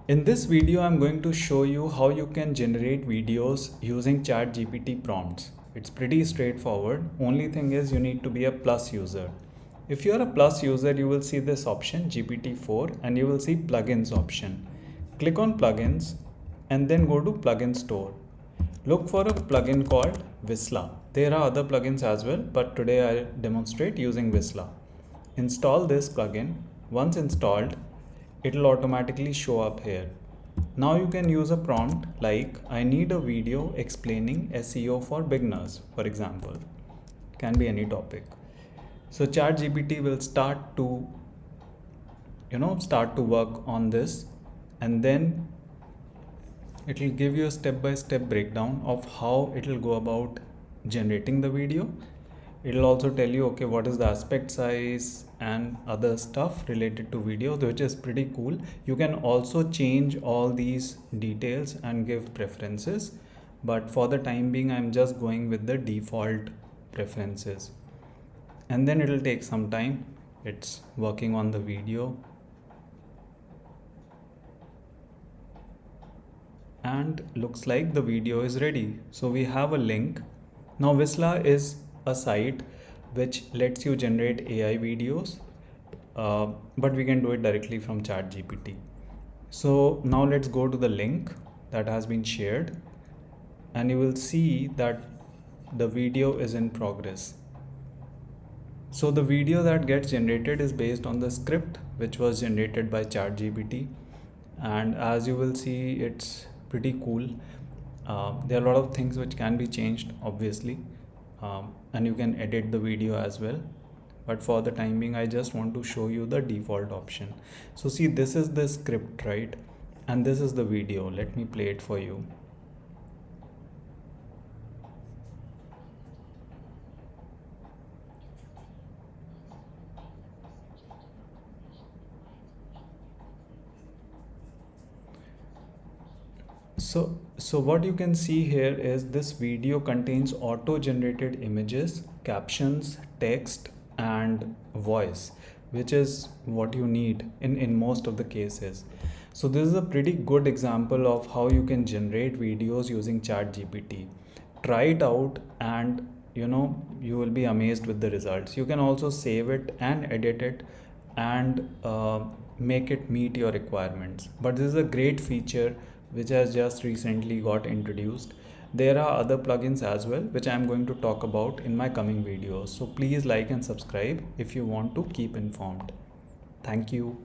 In this video, I'm going to show you how you can generate videos using ChatGPT prompts. It's pretty straightforward. Only thing is you need to be a Plus user. If you're a Plus user, you will see this option GPT-4 and you will see plugins option. Click on plugins and then go to plugin store. Look for a plugin called Visla. There are other plugins as well, but today I'll demonstrate using Visla. Install this plugin. Once installed, it'll automatically show up here. Now you can use a prompt like I need a video explaining SEO for beginners, for example. Can be any topic. So ChatGPT will start to work on this, and then it will give you a step-by-step breakdown of how it will go about generating the video. It will also tell you, okay, what is the aspect size and other stuff related to video, which is pretty cool. You can also change all these details and give preferences, but for the time being, I'm just going with the default preferences. And then it will take some time. It's working on the video. And looks like the video is ready. So we have a link. Now Visla is a site which lets you generate AI videos, but we can do it directly from ChatGPT. So now let's go to the link that has been shared, and you will see that the video is in progress. So the video that gets generated is based on the script which was generated by ChatGPT, and as you will see, it's pretty cool. There are a lot of things which can be changed, obviously, and you can edit the video as well. But for the time being, I just want to show you the default option. So see, this is the script, right? And this is the video. Let me play it for you. So what you can see here is this video contains auto-generated images, captions, text, and voice, which is what you need in most of the cases. So this is a pretty good example of how you can generate videos using ChatGPT. Try it out, and you will be amazed with the results. You can also save it and edit it and make it meet your requirements. But this is a great feature which has just recently got introduced. There are other plugins as well, which I'm going to talk about in my coming videos. So please like and subscribe if you want to keep informed. Thank you.